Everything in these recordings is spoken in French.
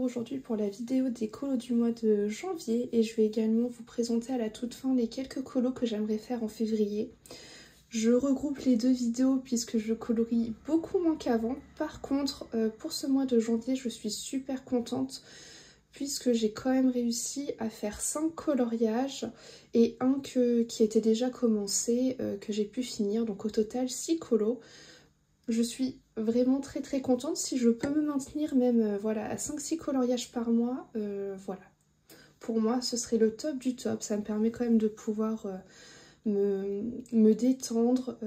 aujourd'hui pour la vidéo des colos du mois de janvier et je vais également vous présenter à la toute fin les quelques colos que j'aimerais faire en février. Je regroupe les deux vidéos puisque je colorie beaucoup moins qu'avant. Par contre, pour ce mois de janvier, je suis super contente puisque j'ai quand même réussi à faire 5 coloriages et un qui était déjà commencé, que j'ai pu finir. Donc au total 6 colos. Je suis vraiment très contente. Si je peux me maintenir même voilà, à 5-6 coloriages par mois, voilà. Pour moi, ce serait le top du top. Ça me permet quand même de pouvoir me détendre.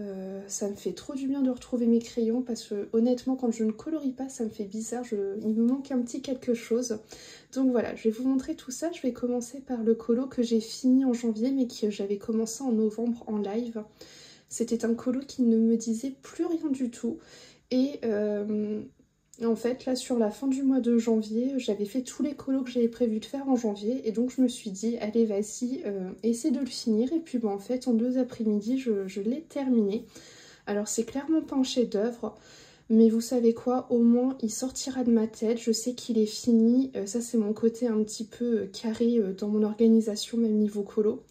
Ça me fait trop du bien de retrouver mes crayons parce que honnêtement, quand je ne colorie pas, ça me fait bizarre. Il me manque un petit quelque chose. Donc voilà, je vais vous montrer tout ça. Je vais commencer par le colo que j'ai fini en janvier mais que j'avais commencé en novembre en live. C'était un colo qui ne me disait plus rien du tout. Et en fait, là, sur la fin du mois de janvier, j'avais fait tous les colos que j'avais prévu de faire en janvier. Et donc, je me suis dit, allez, vas-y, essaie de le finir. Et puis, bon, en fait, en 2 après-midi, je l'ai terminé. Alors, c'est clairement pas un chef-d'œuvre. Mais vous savez quoi, au moins, il sortira de ma tête. Je sais qu'il est fini. Ça, c'est mon côté un petit peu carré dans mon organisation, même niveau colo.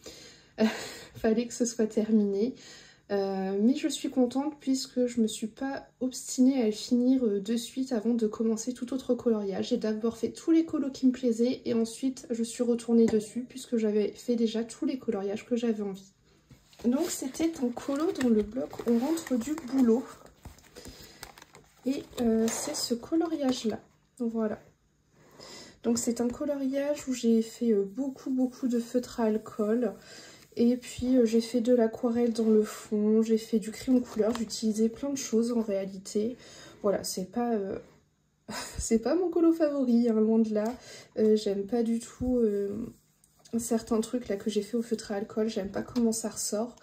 Fallait que ce soit terminé. Mais je suis contente puisque je me suis pas obstinée à le finir de suite avant de commencer tout autre coloriage. J'ai d'abord fait tous les colos qui me plaisaient et ensuite je suis retournée dessus puisque j'avais fait déjà tous les coloriages que j'avais envie. Donc c'était un colo dans le bloc On rentre du boulot. Et c'est ce coloriage là. Donc voilà. Donc c'est un coloriage où j'ai fait beaucoup de feutre à alcool. Et puis j'ai fait de l'aquarelle dans le fond, j'ai fait du crayon couleur, j'ai utilisé plein de choses en réalité. Voilà, c'est pas mon colo favori, hein, loin de là. J'aime pas du tout certains trucs là que j'ai fait au feutre à alcool, j'aime pas comment ça ressort.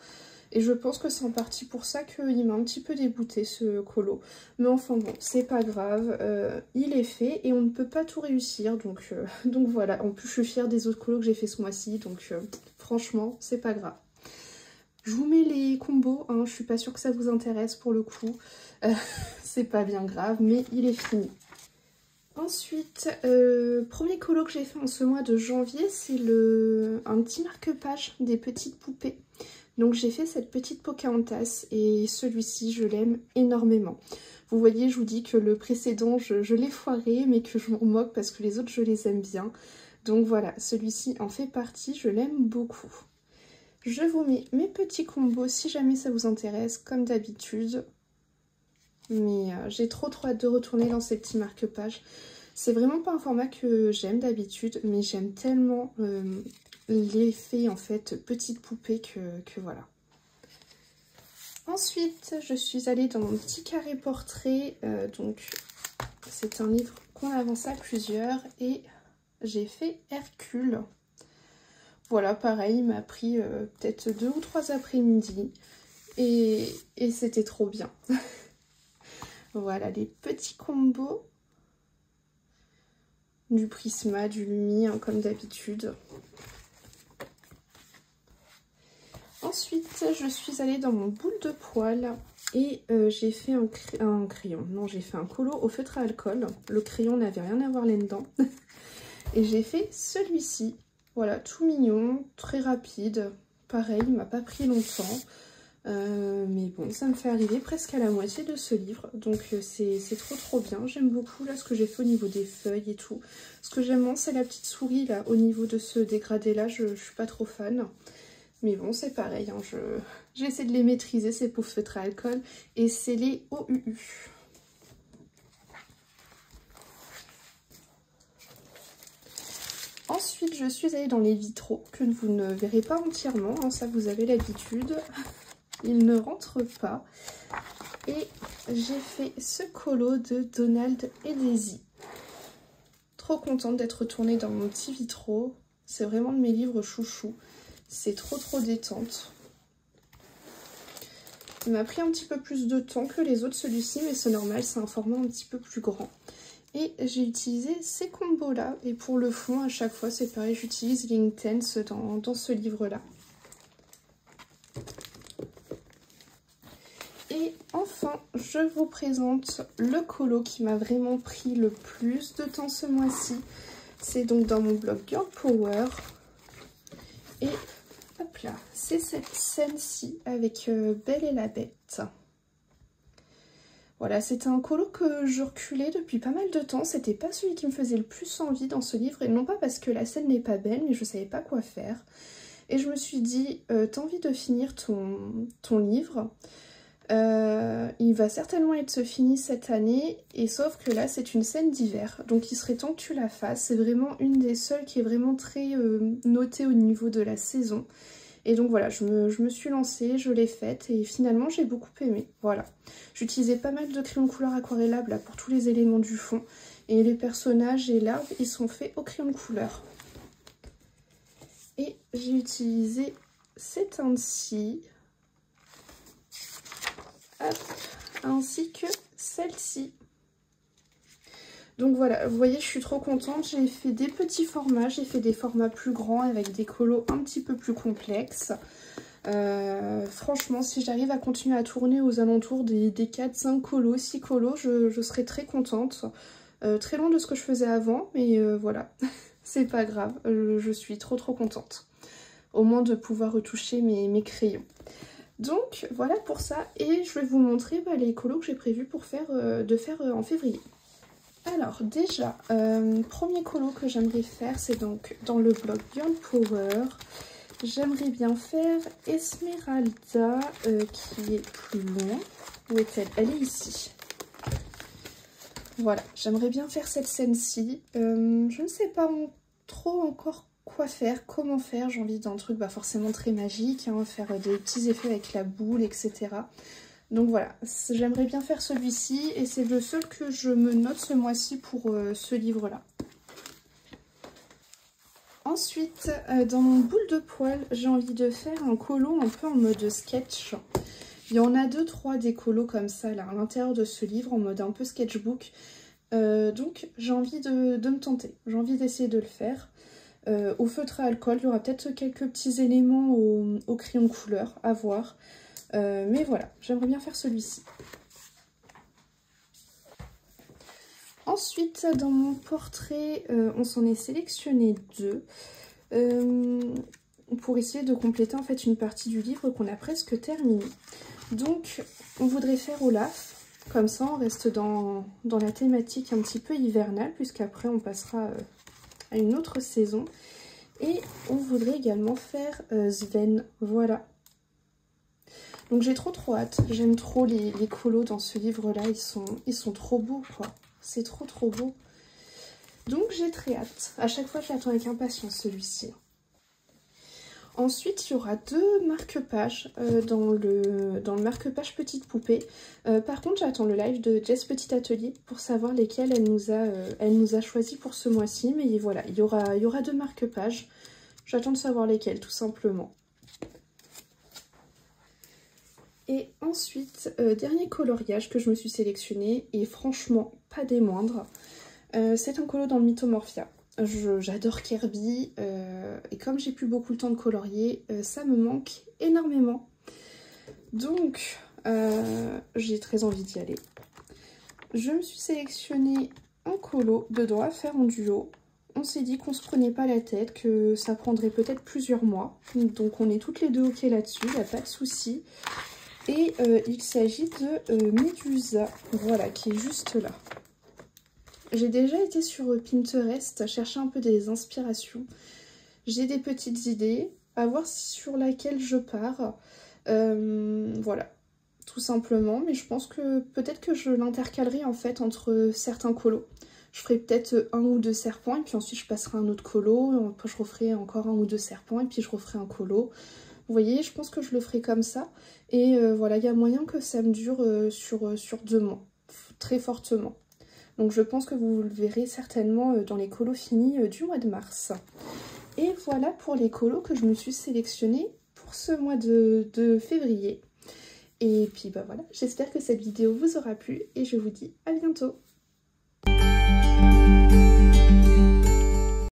Et je pense que c'est en partie pour ça qu'il m'a un petit peu dégoûté ce colo. Mais enfin bon, c'est pas grave, il est fait et on ne peut pas tout réussir. Donc voilà, en plus je suis fière des autres colos que j'ai fait ce mois-ci. Donc franchement, c'est pas grave. Je vous mets les combos, hein, je suis pas sûre que ça vous intéresse pour le coup. C'est pas bien grave, mais il est fini. Ensuite, premier colo que j'ai fait en ce mois de janvier, c'est un petit marque-page des petites poupées. Donc j'ai fait cette petite Pocahontas et celui-ci je l'aime énormément. Vous voyez, je vous dis que le précédent je l'ai foiré mais que je m'en moque parce que les autres je les aime bien. Donc voilà, celui-ci en fait partie, je l'aime beaucoup. Je vous mets mes petits combos si jamais ça vous intéresse comme d'habitude. Mais j'ai trop hâte de retourner dans ces petits marque-pages. C'est vraiment pas un format que j'aime d'habitude mais j'aime tellement... l'effet en fait petite poupée que voilà. Ensuite je suis allée dans mon petit carré portrait, donc c'est un livre qu'on avance à plusieurs et j'ai fait Hercule. Voilà, pareil, il m'a pris peut-être 2 ou 3 après-midi et c'était trop bien. Voilà les petits combos du Prisma, du Lumi, hein, comme d'habitude. Ensuite, je suis allée dans mon boule de poil et j'ai fait un crayon. Non, j'ai fait un colo au feutre à alcool. Le crayon n'avait rien à voir là-dedans. Et j'ai fait celui-ci. Voilà, tout mignon, très rapide. Pareil, il m'a pas pris longtemps. Mais bon, ça me fait arriver presque à la moitié de ce livre. Donc c'est trop bien. J'aime beaucoup là ce que j'ai fait au niveau des feuilles et tout. Ce que j'aime moins, c'est la petite souris là au niveau de ce dégradé là. Je suis pas trop fan. Mais bon, c'est pareil, hein, j'essaie de les maîtriser, ces pauvres feutres à alcool. Et c'est les OUU. Ensuite, je suis allée dans les vitraux, que vous ne verrez pas entièrement, hein, ça vous avez l'habitude. Ils ne rentrent pas. Et j'ai fait ce colo de Donald et Daisy. Trop contente d'être retournée dans mon petit vitraux. C'est vraiment de mes livres chouchous. C'est trop détente. Il m'a pris un petit peu plus de temps que les autres celui-ci, mais c'est normal, c'est un format un petit peu plus grand. Et j'ai utilisé ces combos là. Et pour le fond, à chaque fois, c'est pareil, j'utilise l'Inktense dans ce livre là. Et enfin, je vous présente le colo qui m'a vraiment pris le plus de temps ce mois-ci. C'est donc dans mon blog Girl Power. Et hop là, c'est cette scène-ci avec Belle et la Bête. Voilà, c'était un colo que je reculais depuis pas mal de temps. C'était pas celui qui me faisait le plus envie dans ce livre. Et non pas parce que la scène n'est pas belle, mais je savais pas quoi faire. Et je me suis dit, t'as envie de finir ton livre. Il va certainement être fini cette année. Et sauf que là, c'est une scène d'hiver. Donc il serait temps que tu la fasses. C'est vraiment une des seules qui est vraiment très notée au niveau de la saison. Et donc voilà, je me suis lancée, je l'ai faite et finalement j'ai beaucoup aimé. Voilà. J'utilisais pas mal de crayons de couleur aquarellables là, pour tous les éléments du fond. Et les personnages et l'arbre, ils sont faits au crayon de couleur. Et j'ai utilisé ces teintes-ci. Ainsi que celle-ci. Donc voilà, vous voyez, je suis trop contente. J'ai fait des petits formats, j'ai fait des formats plus grands avec des colos un petit peu plus complexes. Franchement, si j'arrive à continuer à tourner aux alentours des 4, 5 colos, 6 colos, je serai très contente. Très loin de ce que je faisais avant, mais voilà, c'est pas grave. Je suis trop contente. Au moins de pouvoir retoucher mes crayons. Donc voilà pour ça, et je vais vous montrer les colos que j'ai prévu pour faire en février. Alors déjà, premier colo que j'aimerais faire, c'est donc dans le blog Girl Power. J'aimerais bien faire Esmeralda, qui est plus loin. Où est-elle? Elle est ici. Voilà, j'aimerais bien faire cette scène-ci. Je ne sais pas trop encore quoi faire, comment faire. J'ai envie d'un truc forcément très magique, hein, faire des petits effets avec la boule, etc. Donc voilà, j'aimerais bien faire celui-ci et c'est le seul que je me note ce mois-ci pour ce livre-là. Ensuite, dans mon boule de poil, j'ai envie de faire un colo un peu en mode sketch. Il y en a 2-3 des colos comme ça là, à l'intérieur de ce livre, en mode un peu sketchbook. Donc j'ai envie de me tenter, j'ai envie d'essayer de le faire. Au feutre à alcool, il y aura peut-être quelques petits éléments au crayon de couleur à voir. Mais voilà, j'aimerais bien faire celui-ci. Ensuite, dans mon portrait, on s'en est sélectionné 2 pour essayer de compléter en fait une partie du livre qu'on a presque terminé. Donc, on voudrait faire Olaf. Comme ça, on reste dans la thématique un petit peu hivernale, puisqu'après, on passera à une autre saison. Et on voudrait également faire Sven, voilà. Donc j'ai trop hâte, j'aime trop les colos dans ce livre-là, ils sont trop beaux quoi, c'est trop beau. Donc j'ai très hâte, à chaque fois je l'attends avec impatience celui-ci. Ensuite il y aura 2 marque-pages dans le marque-page Petite Poupée. Par contre j'attends le live de Jess Petit Atelier pour savoir lesquels elle nous a choisi pour ce mois-ci. Mais voilà, il y aura 2 marque-pages, j'attends de savoir lesquels tout simplement. Et ensuite, dernier coloriage que je me suis sélectionné, et franchement pas des moindres, c'est un colo dans le Mythomorphia. J'adore Kirby, et comme j'ai plus beaucoup le temps de colorier, ça me manque énormément. Donc, j'ai très envie d'y aller. Je me suis sélectionné un colo dedans à faire en duo. On s'est dit qu'on se prenait pas la tête, que ça prendrait peut-être plusieurs mois. Donc on est toutes les deux ok là-dessus, il n'y a pas de souci. Et il s'agit de Médusa, voilà, qui est juste là. J'ai déjà été sur Pinterest chercher un peu des inspirations. J'ai des petites idées, à voir sur laquelle je pars. Voilà, tout simplement. Mais je pense que peut-être que je l'intercalerai en fait entre certains colos. Je ferai peut-être 1 ou 2 serpents et puis ensuite je passerai un autre colo. Après je referai encore 1 ou 2 serpents et puis je referai un colo. Vous voyez, je pense que je le ferai comme ça. Et voilà, il y a moyen que ça me dure sur 2 mois, très fortement. Donc je pense que vous le verrez certainement dans les colos finis du mois de mars. Et voilà pour les colos que je me suis sélectionnée pour ce mois de février. Et puis voilà, j'espère que cette vidéo vous aura plu et je vous dis à bientôt.